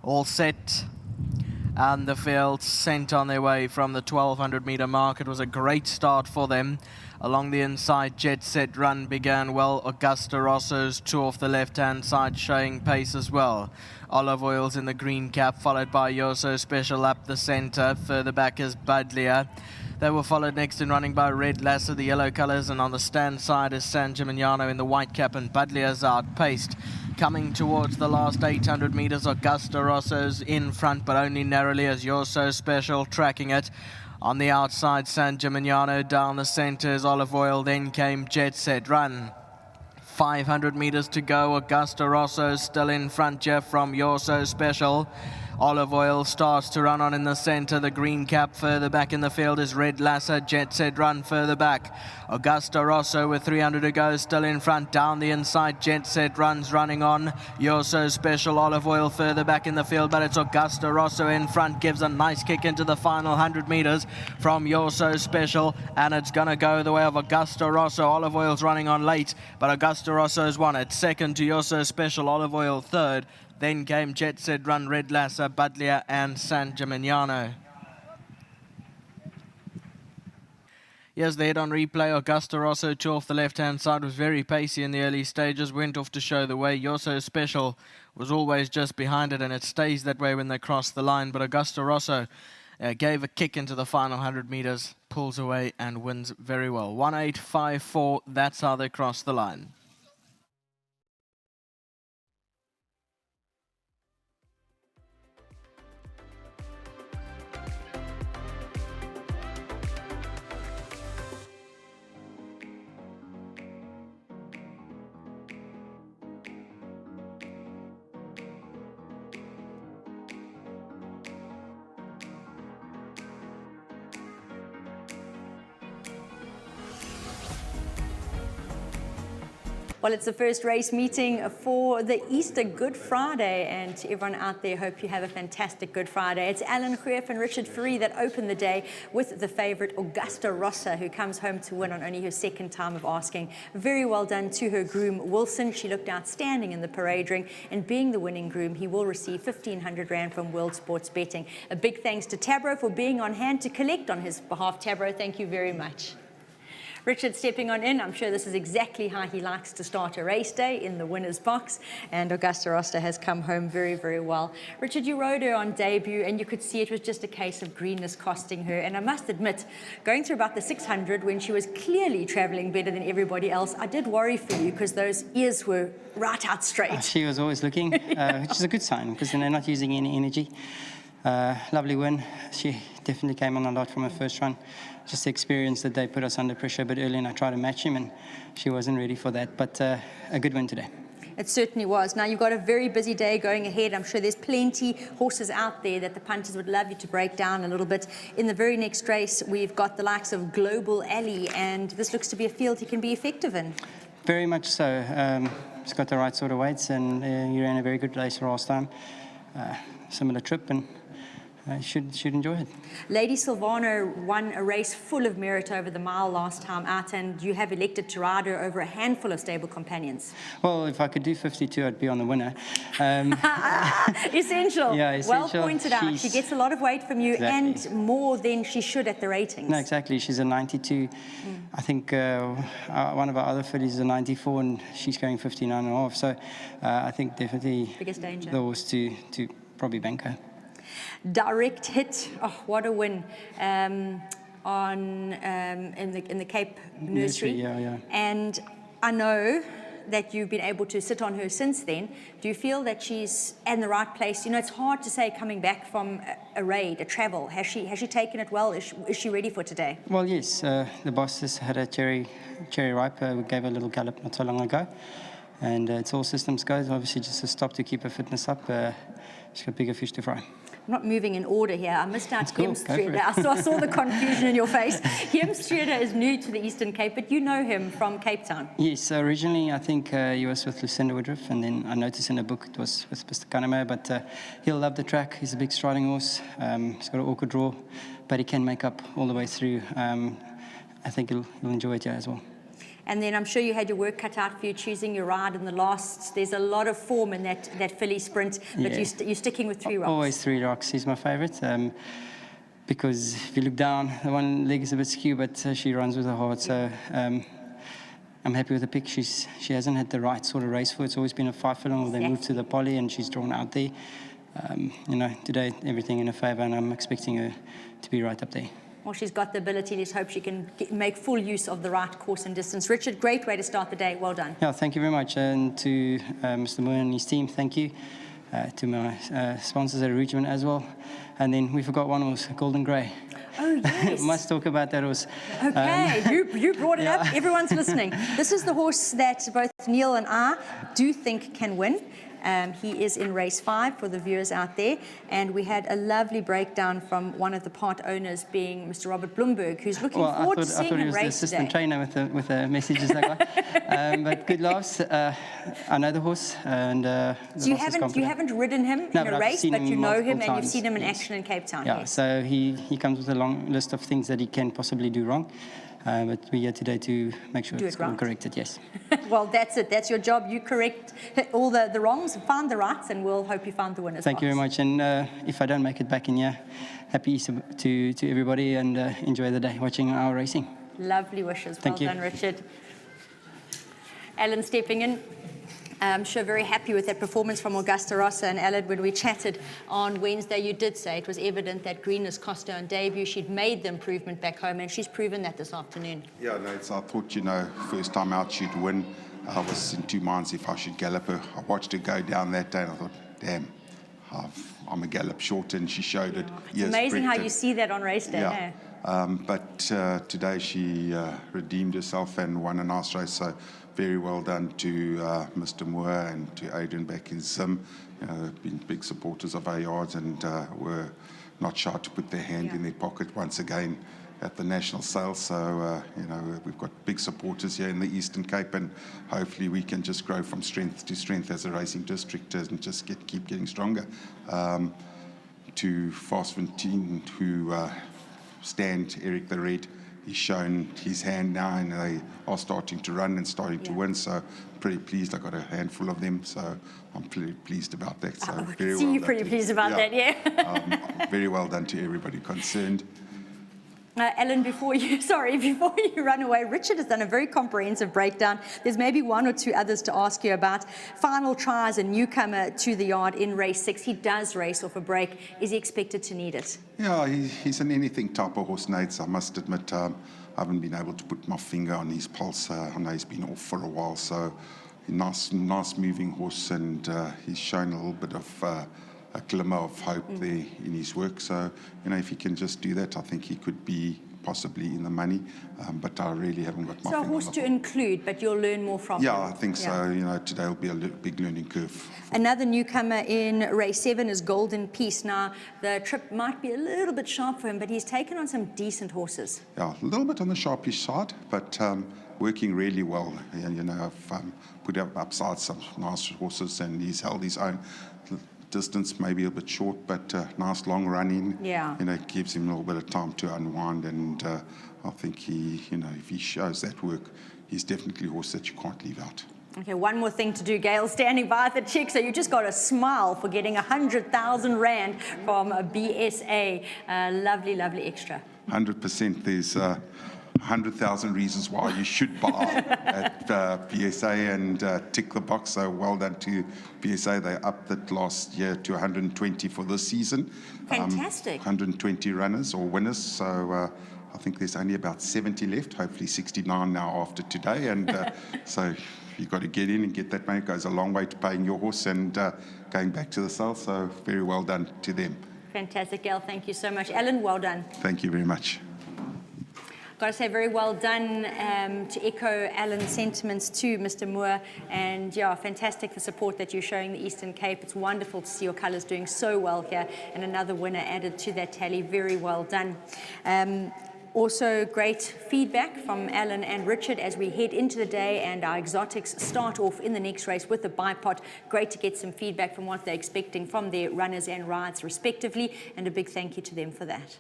All set, and the field sent on their way from the 1200 meter mark. It was a great start for them. Along the inside, Jet Set Run began well. Augusta Rosso's two off the left-hand side showing pace as well. Olive Oil's in the green cap, followed by Rosso Special up the centre. Further back is Budlia. They were followed next in running by Red Lasser, the yellow colours, and on the stand side is San Gimignano in the white cap, and Budlia's outpaced. Coming towards the last 800 metres, Augusta Rosso's in front, but only narrowly as Rosso Special tracking it. On the outside, San Gimignano. Down the centre is Olive Oil. Then came Jet Set Run. 500 metres to go. Augusta Rosso still in front here from Rosso Special. Olive Oil starts to run on in the centre. The green cap further back in the field is Red Lasser. Jet Set Run further back. Augusta Rosso with 300 to go still in front. Down the inside, Jet Set Run's running on. Rosso Special, Olive Oil further back in the field, but it's Augusta Rosso in front. Gives a nice kick into the final 100 metres from Rosso Special, and it's going to go the way of Augusta Rosso. Olive Oil's running on late, but Augusta Rosso's won it. Second to Rosso Special, Olive Oil third. Then came Jet Set Run, Red Lasser, Budlia and San Gimignano. Here's the head on replay. Augusta Rosso, two off the left-hand side, was very pacey in the early stages, went off to show the way. Rosso Special was always just behind it, and it stays that way when they cross the line. But Augusta Rosso gave a kick into the final 100 metres, pulls away and wins very well. 1:8.54, that's how they cross the line. Well, it's the first race meeting for the Easter Good Friday, and to everyone out there, hope you have a fantastic Good Friday. It's Alan Greef and Richard Fourie that open the day with the favourite Augusta Rosso, who comes home to win on only her second time of asking. Very well done to her groom, Wilson. She looked outstanding in the parade ring, and being the winning groom, he will receive 1,500 Rand from World Sports Betting. A big thanks to Tabro for being on hand to collect on his behalf. Tabro, thank you very much. Richard stepping on in. I'm sure this is exactly how he likes to start a race day, in the winner's box, and Augusta Rosso has come home very, very well. Richard, you rode her on debut and you could see it was just a case of greenness costing her, and I must admit, going through about the 600 when she was clearly travelling better than everybody else, I did worry for you because those ears were right out straight. She was always looking, which is a good sign because then they're not using any energy. Lovely win. She definitely came on a lot from her first run. Just the experience that they put us under pressure a bit early, and I tried to match him, and she wasn't ready for that. But a good win today. It certainly was. Now, you've got a very busy day going ahead. I'm sure there's plenty horses out there that the punters would love you to break down a little bit. In the very next race, we've got the likes of Global Alley, and this looks to be a field he can be effective in. Very much so. He's got the right sort of weights, and he ran a very good race last time. Similar trip, and should enjoy it. Lady Silvano won a race full of merit over the mile last time out, and you have elected to ride her over a handful of stable companions. Well, if I could do 52, I'd be on the winner. Essential. Yeah, essential. Well pointed out. She gets a lot of weight from you, exactly. and more than she should at the ratings. No, exactly. She's a 92. I think one of our other fillies is a 94, and she's going 59.5. So I think definitely biggest danger. The horse to probably bank her. Direct hit. Oh, what a win! In the Cape Nursery. Yeah. And I know that you've been able to sit on her since then. Do you feel that she's in the right place? You know, it's hard to say coming back from a raid, a travel. Has she taken it well? Is she ready for today? Well, yes. The boss has had a cherry ripe. We gave her a little gallop not so long ago, and it's all systems go. Obviously, just a stop to keep her fitness up. She's got bigger fish to fry. I'm not moving in order here. I missed out cool. Hemstreder. I saw the confusion in your face. Hemstreder is new to the Eastern Cape, but you know him from Cape Town. Yes, originally I think he was with Lucinda Woodruff, and then I noticed in a book it was with Mr. Kaname, but he'll love the track. He's a big striding horse. He's got an awkward draw, but he can make up all the way through. I think he'll enjoy it here as well. And then I'm sure you had your work cut out for you choosing your ride in the last. There's a lot of form in that filly sprint, but you're sticking with 3 rocks. Always 3 rocks. He's my favourite. Because if you look down, the one leg is a bit skew, but she runs with her heart. So I'm happy with the pick. She hasn't had the right sort of race for it. It's always been a 5 furlong where they move to the poly and she's drawn out there. Today everything in her favour, and I'm expecting her to be right up there. Well, she's got the ability. Let's hope she can make full use of the right course and distance. Richard, great way to start the day. Well done. Yeah, thank you very much. And to Mr. Moore and his team, thank you. To my sponsors at Richmond as well. And then we forgot one horse, Golden Grey. Oh, yes. Must talk about that horse. Okay, you brought it up. Everyone's listening. This is the horse that both Neil and I do think can win. He is in race 5 for the viewers out there, and we had a lovely breakdown from one of the part owners, being Mr. Robert Bloomberg, who's looking forward to seeing him race today. I thought he was the assistant trainer with the messages I got. But good laughs. I know the horse, and you haven't ridden him in a race, but you know him and you've seen him in action in Cape Town. Yeah, yes. So he comes with a long list of things that he can possibly do wrong. But we're here today to make sure it's all corrected, yes. Well, that's it. That's your job. You correct all the wrongs, find the rights, and we'll hope you find the winners. Thank you very much. And if I don't make it back in here, happy Easter to everybody, and enjoy the day watching our racing. Lovely wishes. Thank you. Well done, Richard. Alan stepping in. I'm sure very happy with that performance from Augusta, Rosso. And Alan, when we chatted on Wednesday, you did say it was evident that greenness cost her on debut. She'd made the improvement back home, and she's proven that this afternoon. Yeah, no, I thought, first time out she'd win. I was in 2 minds if I should gallop her. I watched her go down that day, and I thought, damn, I'm a gallop short, and she showed it. It's amazing how you see that on race day. Yeah. But today she redeemed herself and won a nice race. So very well done to Mr. Moore and to Adrian back in Zim. Been big supporters of our yards, and were not shy to put their hand in their pocket once again at the national sale. So, we've got big supporters here in the Eastern Cape, and hopefully we can just grow from strength to strength as a racing district and just keep getting stronger. To Fast 15, who stand Eric the Red, he's shown his hand now, and they are starting to run and starting to win. So pretty pleased. I got a handful of them, so I'm pretty pleased about that. So very well. You're pretty pleased about that, yeah. Very well done to everybody concerned. Ellen, before you run away, Richard has done a very comprehensive breakdown. There's maybe 1 or 2 others to ask you about. Final tries, a newcomer to the yard in race 6. He does race off a break. Is he expected to need it? Yeah, he's an anything type of horse, Nate. I must admit, I haven't been able to put my finger on his pulse. I know he's been off for a while, so nice moving horse, and he's shown a little bit of a glimmer of hope there in his work. So, if he can just do that, I think he could be possibly in the money. But I really haven't got my finger on the pulse. So a horse to include, but you'll learn more from him. Yeah, I think so. Today will be a big learning curve. Another newcomer in race 7 is Golden Peace. Now, the trip might be a little bit sharp for him, but he's taken on some decent horses. Yeah, a little bit on the sharpish side, but working really well. I've put upside some nice horses, and he's held his own. Distance maybe a bit short, but nice long running. Yeah. It gives him a little bit of time to unwind, and I think he, if he shows that work, he's definitely a horse that you can't leave out. Okay, one more thing to do, Gail, standing by at the check. So you just got a smile for getting 100,000 Rand from a BSA. Lovely, lovely extra. 100%. There's 100,000 reasons why you should buy at BSA, and tick the box. So well done to BSA. They upped it last year to 120 for this season. Fantastic. 120 runners or winners. So I think there's only about 70 left, hopefully 69 now after today. And so you've got to get in and get that money. It goes a long way to paying your horse and going back to the sale. So very well done to them. Fantastic, Gail. Thank you so much. Alan, well done. Thank you very much. Got to say, very well done to echo Alan's sentiments to Mr. Moore. And yeah, fantastic the support that you're showing the Eastern Cape. It's wonderful to see your colours doing so well here. And another winner added to that tally. Very well done. Also, great feedback from Alan and Richard as we head into the day, and our exotics start off in the next race with the bipod. Great to get some feedback from what they're expecting from their runners and rides respectively, and a big thank you to them for that.